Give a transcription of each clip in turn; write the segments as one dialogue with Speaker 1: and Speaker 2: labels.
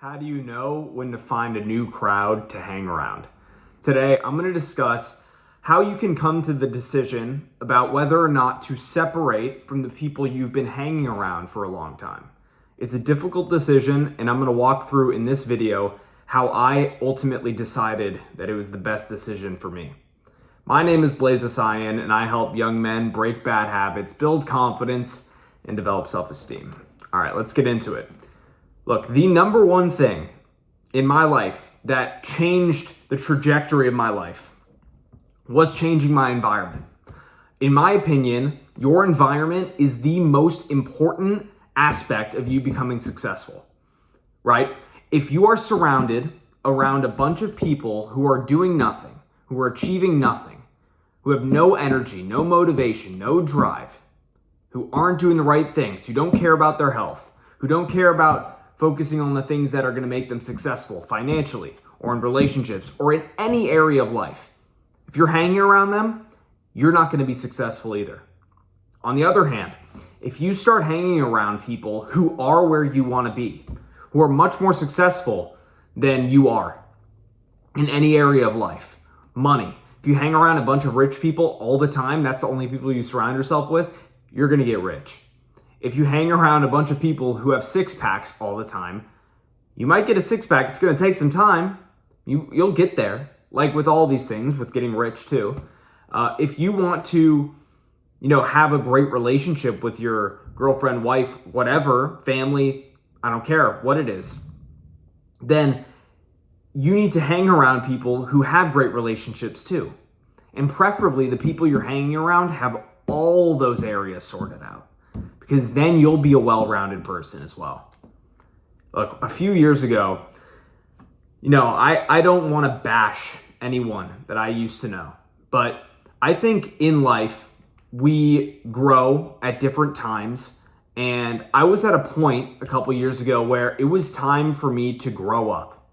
Speaker 1: How do you know when to find a new crowd to hang around? Today, I'm going to discuss how you can come to the decision about whether or not to separate from the people you've been hanging around for a long time. It's a difficult decision, and I'm going to walk through in this video how I ultimately decided that it was the best decision for me. My name is Blaze Asayan, and I help young men break bad habits, build confidence, and develop self-esteem. All right, let's get into it. Look, the number one thing in my life that changed the trajectory of my life was changing my environment. In my opinion, your environment is the most important aspect of you becoming successful, right? If you are surrounded around a bunch of people who are doing nothing, who are achieving nothing, who have no energy, no motivation, no drive, who aren't doing the right things, who don't care about their health, who don't care about focusing on the things that are going to make them successful financially or in relationships or in any area of life. If you're hanging around them, you're not going to be successful either. On the other hand, if you start hanging around people who are where you want to be, who are much more successful than you are in any area of life, money, if you hang around a bunch of rich people all the time, that's the only people you surround yourself with, you're going to get rich. If you hang around a bunch of people who have six packs all the time, you might get a six pack. It's going to take some time. You'll get there. Like with all these things, with getting rich too. If you want to, have a great relationship with your girlfriend, wife, whatever, family, I don't care what it is, then you need to hang around people who have great relationships too. And preferably the people you're hanging around have all those areas sorted out, because then you'll be a well-rounded person as well. Look, a few years ago, I don't want to bash anyone that I used to know, but I think in life, we grow at different times, and I was at a point a couple years ago where it was time for me to grow up.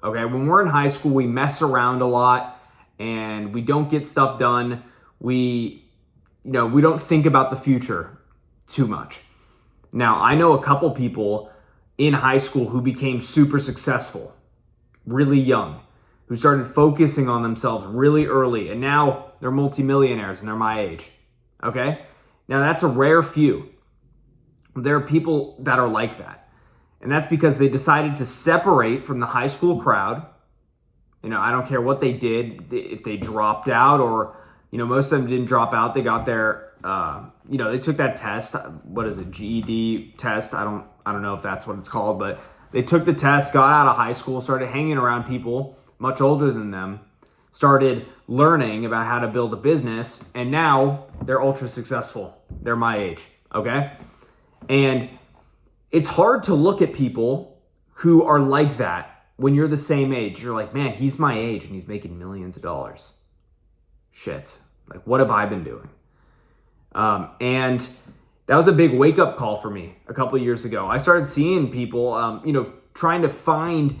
Speaker 1: Okay, when we're in high school, we mess around a lot, and we don't get stuff done. We don't think about the future too much. Now, I know a couple people in high school who became super successful really young, who started focusing on themselves really early, and now they're multimillionaires and they're my age. Okay? Now, that's a rare few. There are people that are like that. And that's because they decided to separate from the high school crowd. I don't care what they did, if they dropped out or, most of them didn't drop out. They got their they took that test. What is it? GED test. I don't know if that's what it's called, but they took the test, got out of high school, started hanging around people much older than them, started learning about how to build a business, and now they're ultra successful. They're my age, okay? And it's hard to look at people who are like that when you're the same age. You're like, man, he's my age and he's making millions of dollars. Shit. Like, what have I been doing? And that was a big wake-up call for me a couple of years ago. I started seeing people, trying to find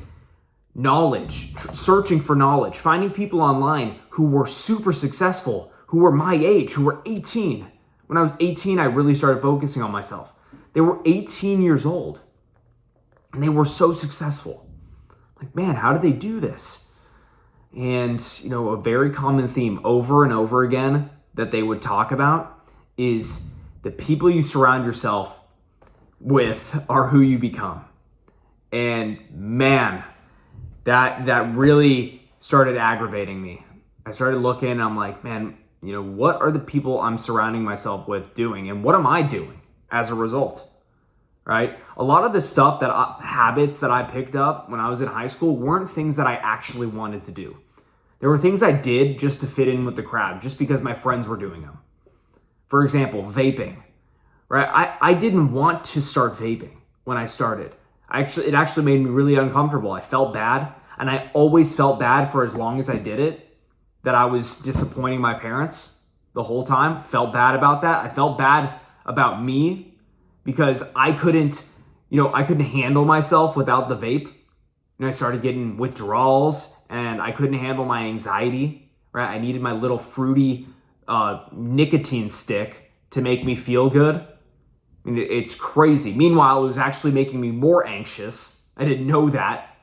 Speaker 1: knowledge, searching for knowledge, finding people online who were super successful, who were my age, who were 18. When I was 18, I really started focusing on myself. They were 18 years old, and they were so successful. Like, man, how did they do this? And, a very common theme over and over again that they would talk about is the people you surround yourself with are who you become. And man, that really started aggravating me. I started looking and I'm like, man, what are the people I'm surrounding myself with doing? And what am I doing as a result? Right? A lot of the stuff habits that I picked up when I was in high school weren't things that I actually wanted to do. There were things I did just to fit in with the crowd, just because my friends were doing them. For example, vaping, right? I didn't want to start vaping when I started. It actually made me really uncomfortable. I felt bad, and I always felt bad for as long as I did it, that I was disappointing my parents the whole time. Felt bad about that. I felt bad about me because I couldn't handle myself without the vape. I started getting withdrawals, and I couldn't handle my anxiety, right? I needed my little fruity nicotine stick to make me feel good. I mean, it's crazy. Meanwhile, it was actually making me more anxious I didn't know that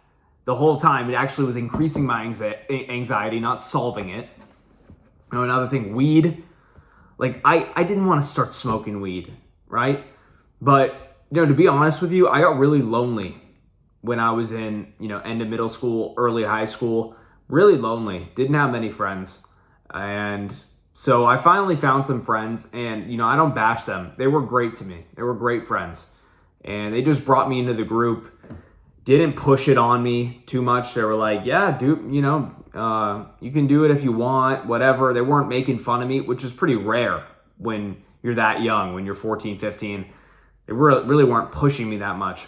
Speaker 1: the whole time. It actually was increasing my anxiety, not solving it. Another thing, weed. Like, I didn't want to start smoking weed, right? But, to be honest with you, I got really lonely when I was in, end of middle school, early high school. Really lonely. Didn't have many friends. And so I finally found some friends, and, I don't bash them. They were great to me. They were great friends. And they just brought me into the group. Didn't push it on me too much. They were like, yeah, dude, you can do it if you want, whatever. They weren't making fun of me, which is pretty rare when you're that young, when you're 14, 15. They really weren't pushing me that much.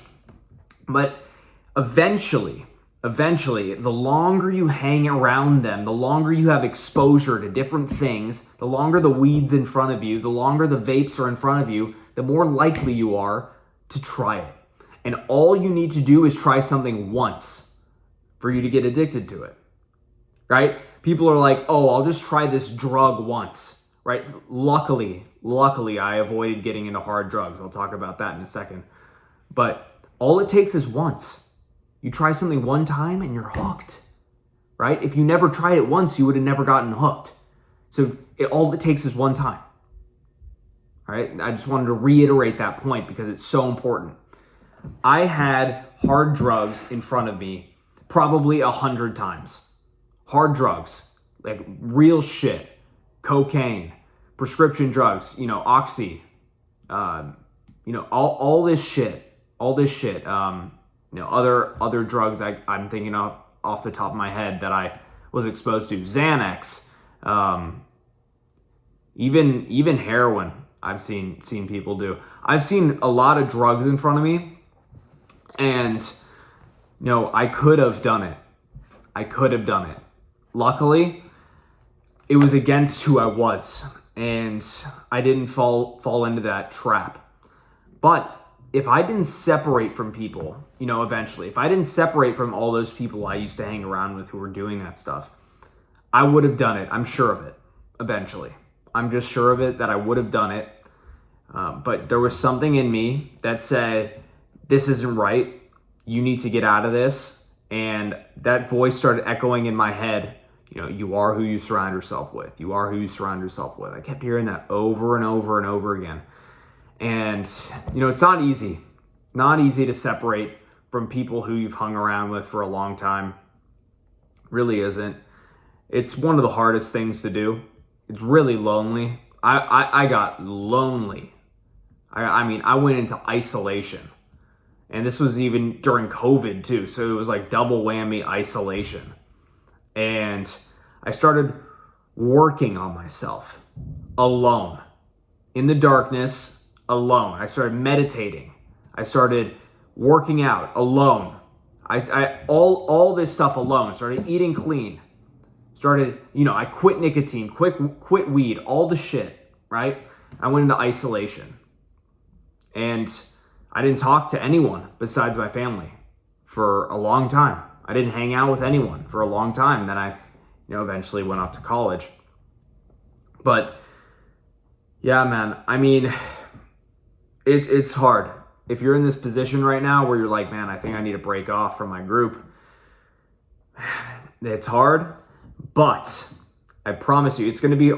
Speaker 1: But eventually, the longer you hang around them, the longer you have exposure to different things, the longer the weed's in front of you, the longer the vapes are in front of you, the more likely you are to try it. And all you need to do is try something once for you to get addicted to it, right? People are like, oh, I'll just try this drug once, right? Luckily, I avoided getting into hard drugs. I'll talk about that in a second. But all it takes is once. You try something one time and you're hooked, right? If you never tried it once, you would have never gotten hooked. So all it takes is one time, right? I just wanted to reiterate that point because it's so important. I had hard drugs in front of me probably 100 times. Hard drugs, like real shit, cocaine, prescription drugs, Oxy, all this shit, other drugs I'm thinking of off the top of my head that I was exposed to, Xanax, even heroin. I've seen people do. I've seen a lot of drugs in front of me. And, I could have done it. Luckily, it was against who I was, and I didn't fall into that trap. But if I didn't separate from people, eventually, if I didn't separate from all those people I used to hang around with who were doing that stuff, I would have done it. I'm sure of it, eventually. I'm just sure of it that I would have done it. But there was something in me that said, this isn't right. You need to get out of this. And that voice started echoing in my head. You are who you surround yourself with. You are who you surround yourself with. I kept hearing that over and over and over again. And, it's not easy. Not easy to separate from people who you've hung around with for a long time. Really isn't. It's one of the hardest things to do. It's really lonely. I got lonely. I went into isolation. And this was even during COVID too. So it was like double whammy isolation. And I started working on myself alone, in the darkness, alone. I started meditating. I started working out alone. All this stuff alone. Started eating clean. I quit nicotine, quit weed, all the shit, right? I went into isolation. And I didn't talk to anyone besides my family for a long time. I didn't hang out with anyone for a long time. Then I, eventually went off to college. But yeah, man, it's hard. If you're in this position right now where you're like, man, I think I need to break off from my group, it's hard, but I promise you, it's gonna be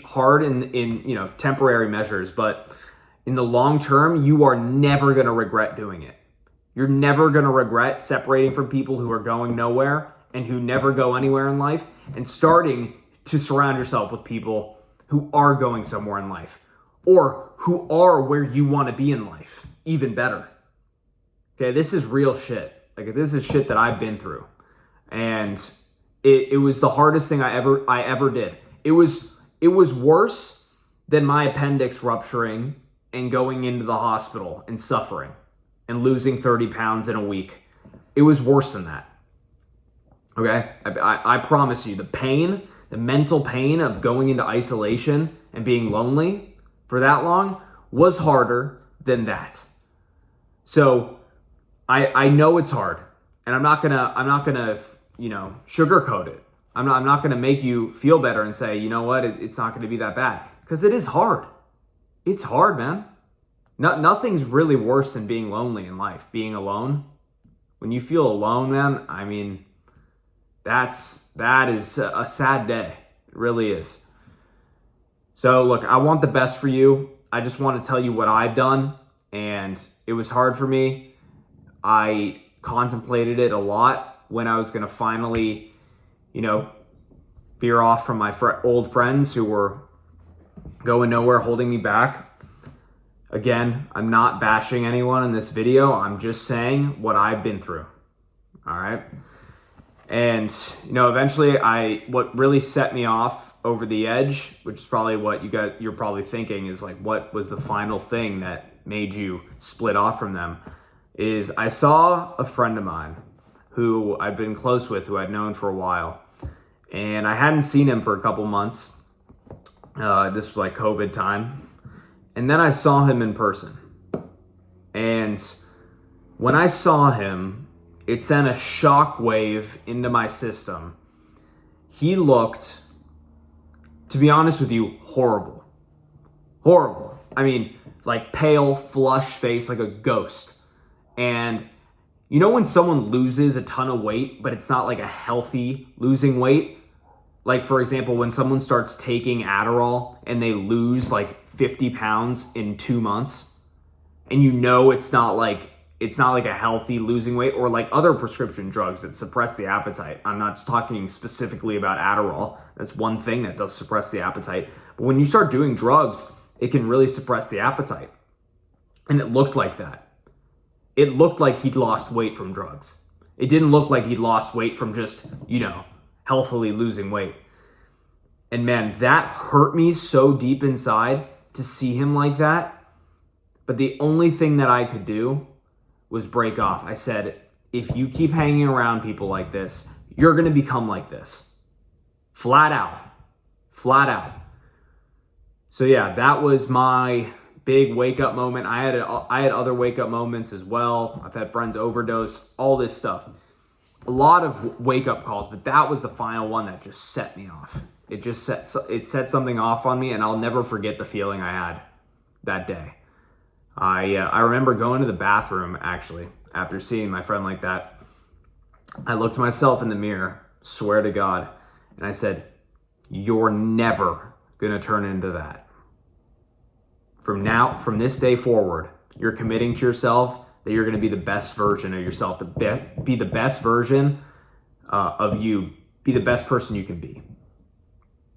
Speaker 1: hard in temporary measures, but in the long term, you are never going to regret doing it. You're never going to regret separating from people who are going nowhere and who never go anywhere in life, and starting to surround yourself with people who are going somewhere in life or who are where you want to be in life. Even better. Okay, this is real shit. Like, this is shit that I've been through. And it was the hardest thing I ever did. It was worse than my appendix rupturing and going into the hospital and suffering and losing 30 pounds in a week. It was worse than that. Okay? I promise you, the mental pain of going into isolation and being lonely for that long was harder than that. So I know it's hard, and I'm not gonna sugarcoat it. I'm not gonna make you feel better and say, it's not gonna be that bad, because it is hard. It's hard, man. Nothing's really worse than being lonely in life, being alone. when you feel alone, man, I mean, that is a sad day. It really is. So look, I want the best for you. I just want to tell you what I've done, and it was hard for me. I contemplated it a lot when I was going to finally, veer off from my old friends who were going nowhere, holding me back. Again, I'm not bashing anyone in this video. I'm just saying what I've been through. All right. And, eventually what really set me off over the edge, which is probably what you're probably thinking is like, what was the final thing that made you split off from them, is I saw a friend of mine who I've been close with, who I'd known for a while, and I hadn't seen him for a couple months. This was like COVID time. And then I saw him in person. And when I saw him, it sent a shockwave into my system. He looked, to be honest with you, horrible. Horrible. I mean, like pale, flushed face, like a ghost. And when someone loses a ton of weight, but it's not like a healthy losing weight? Like, for example, when someone starts taking Adderall and they lose like 50 pounds in 2 months, and it's not like a healthy losing weight, or like other prescription drugs that suppress the appetite. I'm not just talking specifically about Adderall. That's one thing that does suppress the appetite. But when you start doing drugs, it can really suppress the appetite. And it looked like that. It looked like he'd lost weight from drugs. It didn't look like he'd lost weight from just, healthily losing weight. And man, that hurt me so deep inside to see him like that. But the only thing that I could do was break off. I said, if you keep hanging around people like this, you're going to become like this. Flat out. Flat out. So yeah, that was my big wake up moment. I had other wake up moments as well. I've had friends overdose, all this stuff. A lot of wake up calls, but that was the final one that just set me off. It set something off on me, and I'll never forget the feeling I had that day. I remember going to the bathroom, actually, after seeing my friend like that. I looked myself in the mirror, swear to God, and I said, you're never going to turn into that. From this day forward, you're committing to yourself that you're going to be the best version of yourself, be the best version of you, be the best person you can be.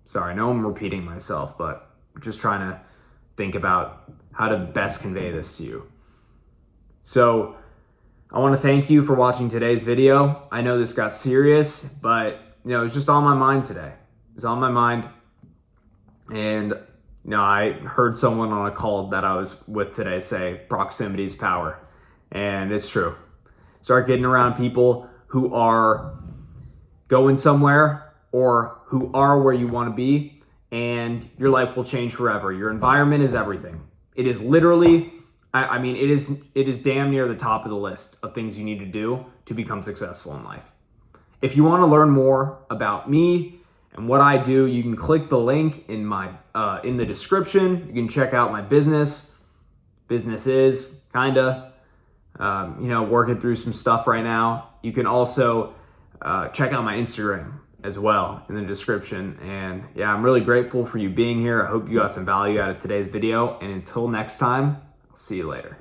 Speaker 1: Sorry, I know I'm repeating myself, but I'm just trying to think about how to best convey this to you. So I want to thank you for watching today's video. I know this got serious, but it was just on my mind today. It was on my mind. And I heard someone on a call that I was with today say proximity is power. And it's true. Start getting around people who are going somewhere or who are where you want to be, and your life will change forever. Your environment is everything. It is literally, it is damn near the top of the list of things you need to do to become successful in life. If you want to learn more about me and what I do, you can click the link in the description. You can check out my business. Business is working through some stuff right now. You can also check out my Instagram as well in the description. And yeah, I'm really grateful for you being here. I hope you got some value out of today's video. And until next time, I'll see you later.